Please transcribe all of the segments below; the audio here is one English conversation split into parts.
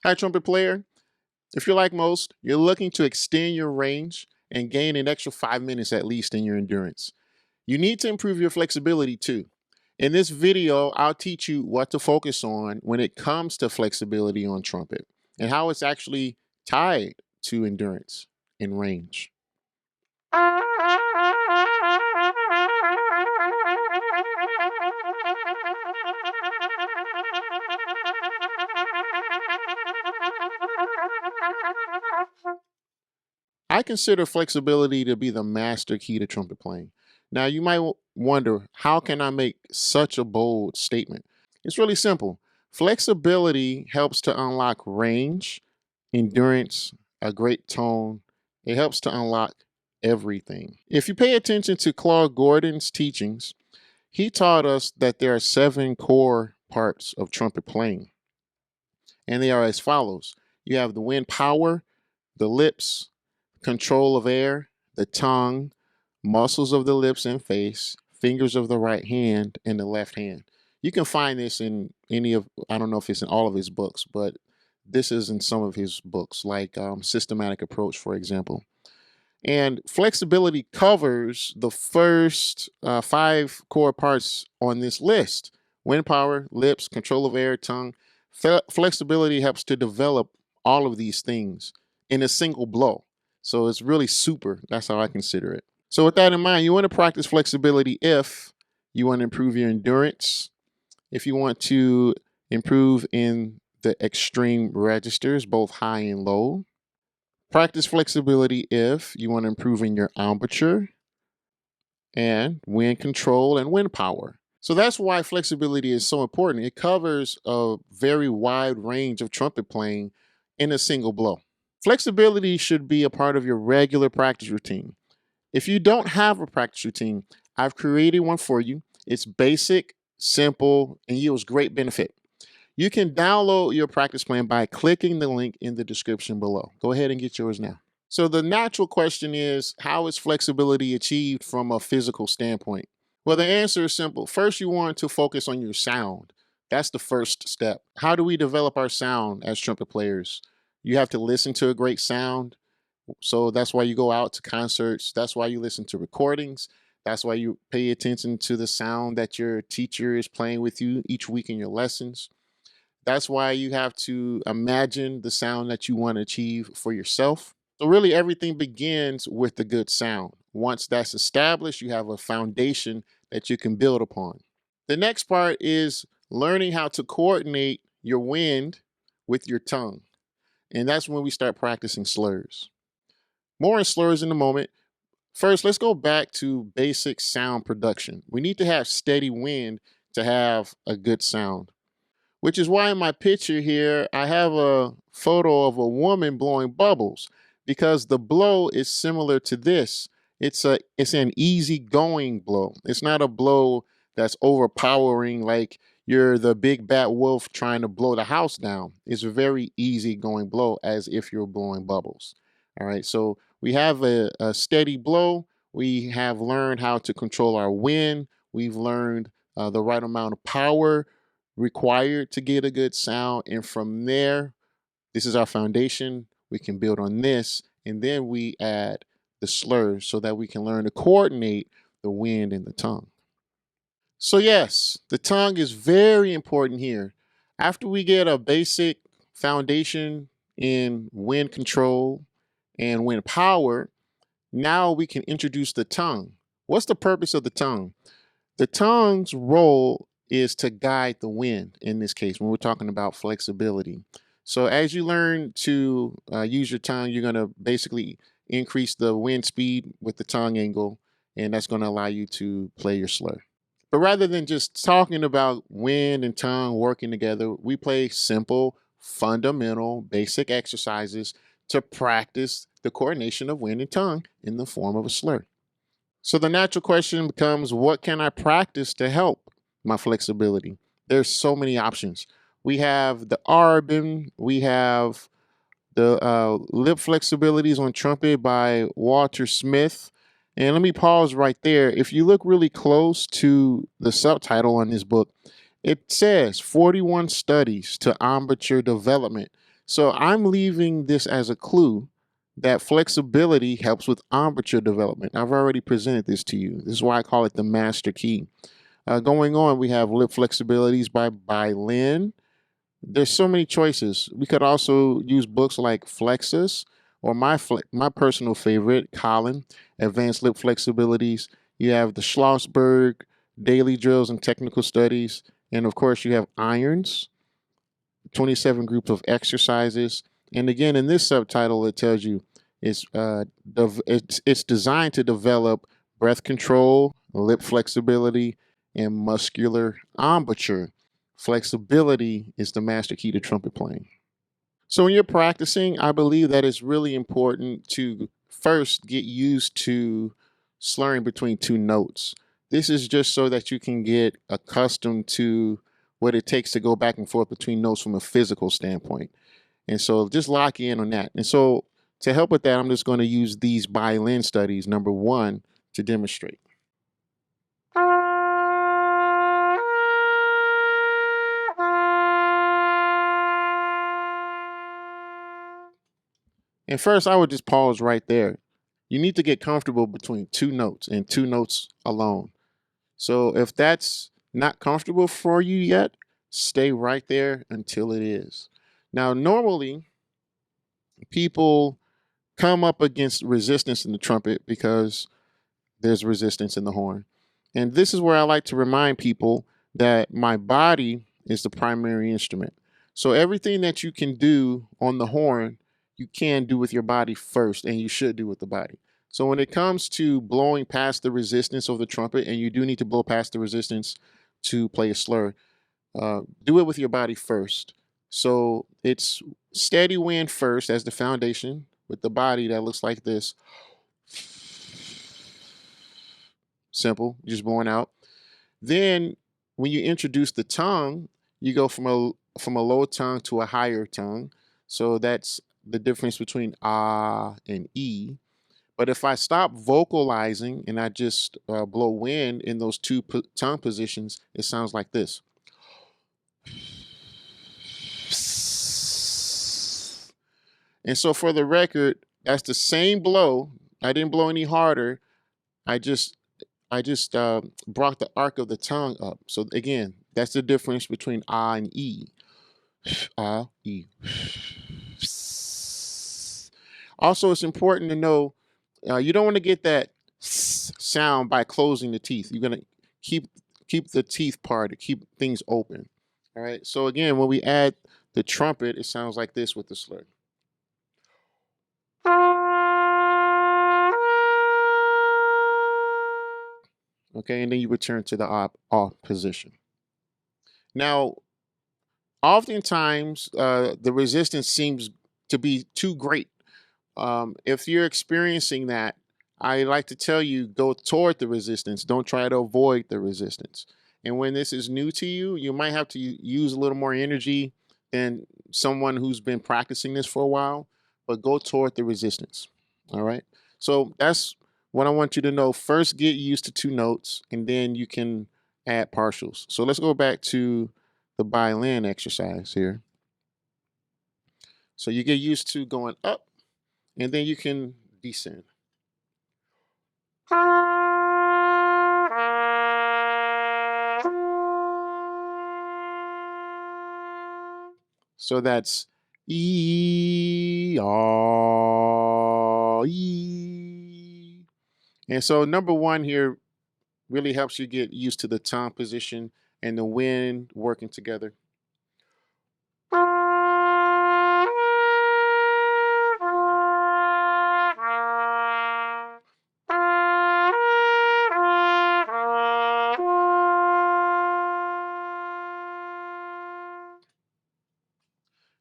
Hi, trumpet player. If you're like most, you're looking to extend your range and gain an extra 5 minutes at least in your endurance. You need to improve your flexibility too. In this video, I'll teach you what to focus on when it comes to flexibility on trumpet and how it's actually tied to endurance and range. I consider flexibility to be the master key to trumpet playing. Now, you might wonder, how can I make such a bold statement? It's really simple. Flexibility helps to unlock range, endurance, a great tone. It helps to unlock everything. If you pay attention to Claude Gordon's teachings, he taught us that there are 7 core parts of trumpet playing, and they are as follows. You have the wind power, the lips, control of air, the tongue, muscles of the lips and face, fingers of the right hand, and the left hand. You can find this in any of, I don't know if it's in all of his books, but this is in some of his books, like Systematic Approach, for example. And flexibility covers the first 5 core parts on this list: wind power, lips, control of air, tongue. Flexibility helps to develop all of these things in a single blow. So it's really super. That's how I consider it. So, with that in mind, you want to practice flexibility if you want to improve your endurance, if you want to improve in the extreme registers, both high and low. Practice flexibility if you want to improve in your embouchure and wind control and wind power. So that's why flexibility is so important. It covers a very wide range of trumpet playing in a single blow. Flexibility should be a part of your regular practice routine. If you don't have a practice routine, I've created one for you. It's basic, simple, and yields great benefit. You can download your practice plan by clicking the link in the description below. Go ahead and get yours now. So the natural question is, how is flexibility achieved from a physical standpoint? Well, the answer is simple. First, you want to focus on your sound. That's the first step. How do we develop our sound as trumpet players? You have to listen to a great sound. So that's why you go out to concerts. That's why you listen to recordings. That's why you pay attention to the sound that your teacher is playing with you each week in your lessons. That's why you have to imagine the sound that you want to achieve for yourself. So, really, everything begins with the good sound. Once that's established, you have a foundation that you can build upon. The next part is learning how to coordinate your wind with your tongue. And that's when we start practicing slurs. More on slurs in a moment. First, let's go back to basic sound production. We need to have steady wind to have a good sound, which is why in my picture here, I have a photo of a woman blowing bubbles, because the blow is similar to this. It's an easy-going blow. It's not a blow that's overpowering, like you're the big bad wolf trying to blow the house down. It's a very easy-going blow, as if you're blowing bubbles. All right, so we have a steady blow. We have learned how to control our wind. We've learned the right amount of power required to get a good sound. And from there, this is our foundation. We can build on this. And then we add the slurs so that we can learn to coordinate the wind and the tongue. So, yes, the tongue is very important here. After we get a basic foundation in wind control and wind power, now we can introduce the tongue. What's the purpose of the tongue? The tongue's role is to guide the wind in this case when we're talking about flexibility. So as you learn to use your tongue, you're going to basically increase the wind speed with the tongue angle, and that's going to allow you to play your slur. But rather than just talking about wind and tongue working together, we play simple, fundamental, basic exercises to practice the coordination of wind and tongue in the form of a slur. So the natural question becomes, what can I practice to help my flexibility? There's so many options. We have the Arbin, we have the lip flexibilities on trumpet by Walter Smith. And let me pause right there. If you look really close to the subtitle on this book, it says 41 studies to embouchure development. So I'm leaving this as a clue that flexibility helps with embouchure development. I've already presented this to you. This is why I call it the master key. Going on, we have lip flexibilities by Lynn. There's so many choices. We could also use books like Flexus or my personal favorite, Colin, Advanced Lip Flexibilities. You have the Schlossberg, Daily Drills and Technical Studies. And of course, you have Irons, 27 groups of exercises. And again, in this subtitle, it tells you it's designed to develop breath control, lip flexibility, and muscular embouchure. Flexibility is the master key to trumpet playing. So when you're practicing, I believe that it's really important to first get used to slurring between two notes. This is just so that you can get accustomed to what it takes to go back and forth between notes from a physical standpoint. And so just lock in on that. And so to help with that, I'm just going to use these violin studies, number one, to demonstrate. And first, I would just pause right there. You need to get comfortable between two notes and two notes alone. So if that's not comfortable for you yet, stay right there until it is. Now, normally, people come up against resistance in the trumpet because there's resistance in the horn. And this is where I like to remind people that my body is the primary instrument. So everything that you can do on the horn, you can do with your body first, and you should do with the body. So when it comes to blowing past the resistance of the trumpet, and you do need to blow past the resistance to play a slur, do it with your body first. So it's steady wind first as the foundation with the body that looks like this. Simple, just blowing out. Then when you introduce the tongue, you go from a low tongue to a higher tongue. So that's the difference between ah and e. But if I stop vocalizing and I just blow wind in those two tongue positions, it sounds like this. And so for the record, that's the same blow. I didn't blow any harder. I just brought the arc of the tongue up. So again, that's the difference between ah and e. Ah, e. Also, it's important to know you don't want to get that sound by closing the teeth. You're gonna keep the teeth parted, keep things open. All right. So again, when we add the trumpet, it sounds like this with the slur. Okay, and then you return to the off position. Now, oftentimes, the resistance seems to be too great. If you're experiencing that, I like to tell you go toward the resistance. Don't try to avoid the resistance. And when this is new to you, you might have to use a little more energy than someone who's been practicing this for a while, but go toward the resistance. All right. So that's what I want you to know. First, get used to two notes, and then you can add partials. So let's go back to the violin exercise here. So you get used to going up, and then you can descend. So that's E, R, E. And so number one here really helps you get used to the tongue position and the wind working together.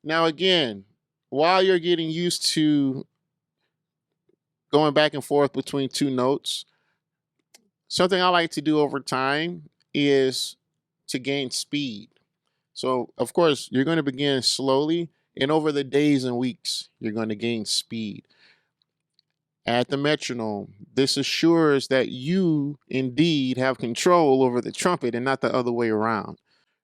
Now, again, while you're getting used to going back and forth between two notes, something I like to do over time is to gain speed. So, of course, you're going to begin slowly, and over the days and weeks, you're going to gain speed. At the metronome, this assures that you indeed have control over the trumpet and not the other way around.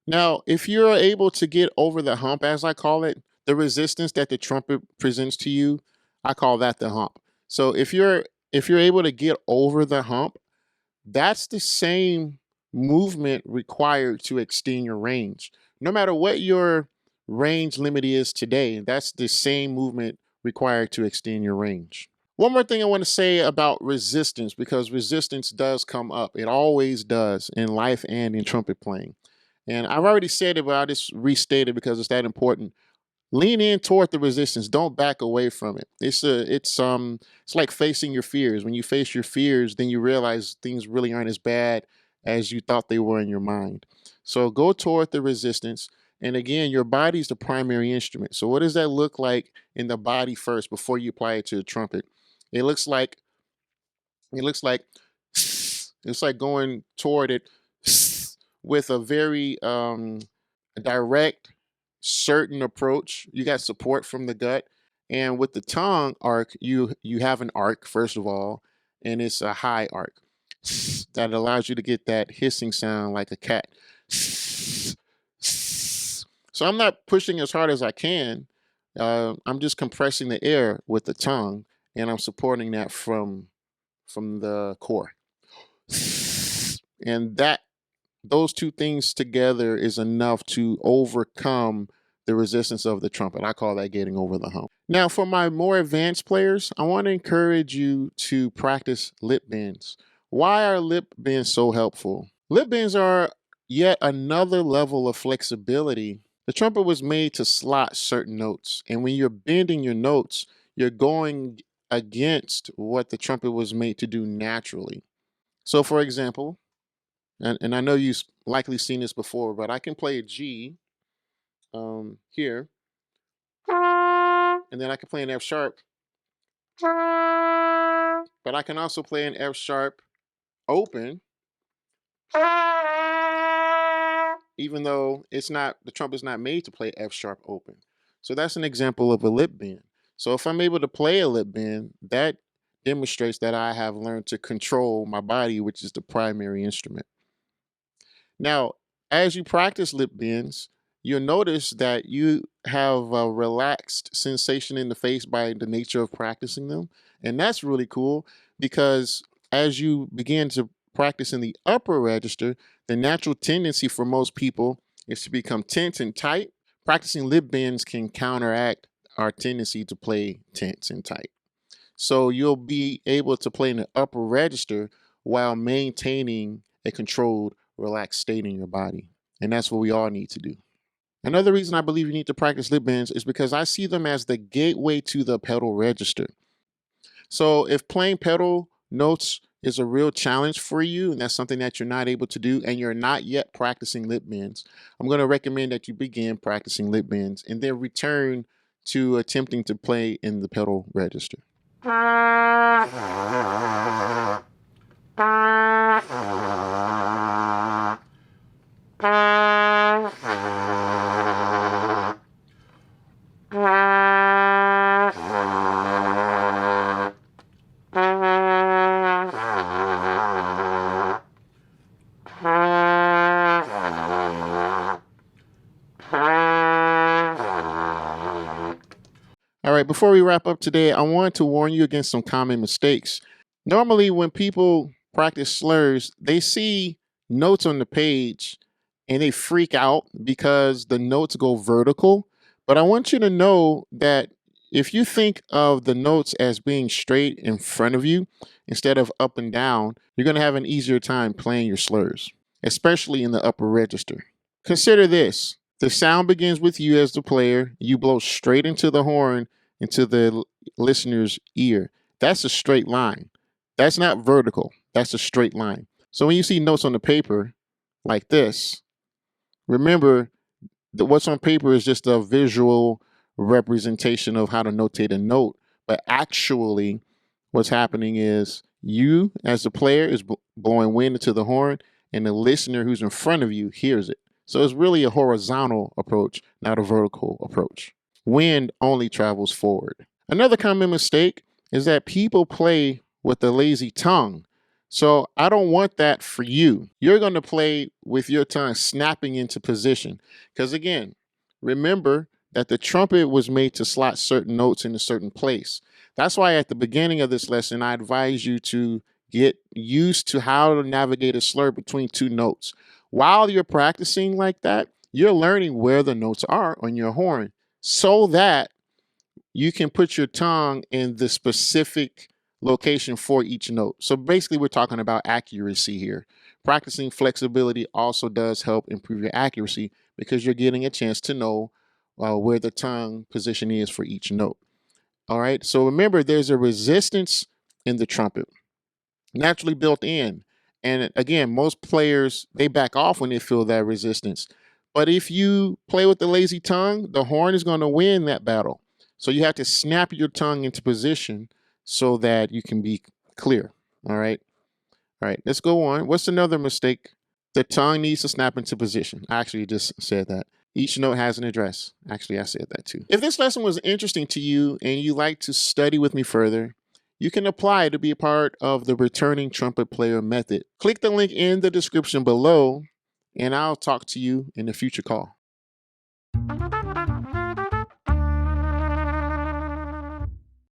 Now, if you're able to get over the hump, as I call it, the resistance that the trumpet presents to you, I call that the hump. So if you're able to get over the hump, that's the same movement required to extend your range. No matter what your range limit is today, that's the same movement required to extend your range. One more thing I want to say about resistance, because resistance does come up. It always does in life and in trumpet playing. And I've already said it, but I'll just restate it because it's that important. Lean in toward the resistance. Don't back away from it. It's like facing your fears. When you face your fears, then you realize things really aren't as bad as you thought they were in your mind. So go toward the resistance. And again, your body's the primary instrument. So what does that look like in the body first before you apply it to the trumpet? It looks like it looks like it's like going toward it with a very direct, certain approach. You got support from the gut, and with the tongue arc, you have an arc first of all, and it's a high arc that allows you to get that hissing sound like a cat. So I'm not pushing as hard as I can. I'm just compressing the air with the tongue, and I'm supporting that from the core. And that those two things together is enough to overcome the resistance of the trumpet. I call that getting over the hump. Now, for my more advanced players, I want to encourage you to practice lip bends. Why are lip bends so helpful? Lip bends are yet another level of flexibility. The trumpet was made to slot certain notes, and when you're bending your notes, you're going against what the trumpet was made to do naturally. So, for example, and I know you've likely seen this before, but I can play a G here, and then I can play an F sharp, but I can also play an F sharp open, even though it's not the trumpet's not made to play F sharp open. So that's an example of a lip bend. So if I'm able to play a lip bend, that demonstrates that I have learned to control my body, which is the primary instrument. Now, as you practice lip bends, you'll notice that you have a relaxed sensation in the face by the nature of practicing them. And that's really cool because as you begin to practice in the upper register, the natural tendency for most people is to become tense and tight. Practicing lip bends can counteract our tendency to play tense and tight. So you'll be able to play in the upper register while maintaining a controlled, relaxed state in your body. And that's what we all need to do. Another reason I believe you need to practice lip bends is because I see them as the gateway to the pedal register. So if playing pedal notes is a real challenge for you, and that's something that you're not able to do, and you're not yet practicing lip bends, I'm going to recommend that you begin practicing lip bends and then return to attempting to play in the pedal register. All right, before we wrap up today, I want to warn you against some common mistakes. Normally, when people practice slurs, they see notes on the page and they freak out because the notes go vertical. But I want you to know that if you think of the notes as being straight in front of you instead of up and down, you're going to have an easier time playing your slurs, especially in the upper register. Consider this. The sound begins with you as the player. You blow straight into the horn, into the listener's ear. That's a straight line. That's not vertical. That's a straight line. So when you see notes on the paper like this, remember that what's on paper is just a visual representation of how to notate a note. But actually, what's happening is you, as the player, is blowing wind into the horn, and the listener who's in front of you hears it. So it's really a horizontal approach, not a vertical approach. Wind only travels forward. Another common mistake is that people play with a lazy tongue. So I don't want that for you. You're going to play with your tongue snapping into position. Because again, remember that the trumpet was made to slot certain notes in a certain place. That's why at the beginning of this lesson, I advise you to get used to how to navigate a slur between two notes. While you're practicing like that, you're learning where the notes are on your horn so that you can put your tongue in the specific location for each note. So basically, we're talking about accuracy here. Practicing flexibility also does help improve your accuracy because you're getting a chance to know where the tongue position is for each note. All right. So remember, there's a resistance in the trumpet naturally built in. And again, most players, they back off when they feel that resistance. But if you play with the lazy tongue, the horn is going to win that battle. So you have to snap your tongue into position so that you can be clear. All right. All right. Let's go on. What's another mistake? The tongue needs to snap into position. I actually just said that. Each note has an address. Actually, I said that too. If this lesson was interesting to you and you like to study with me further, you can apply to be a part of the returning trumpet player method. Click the link in the description below, and I'll talk to you in a future call.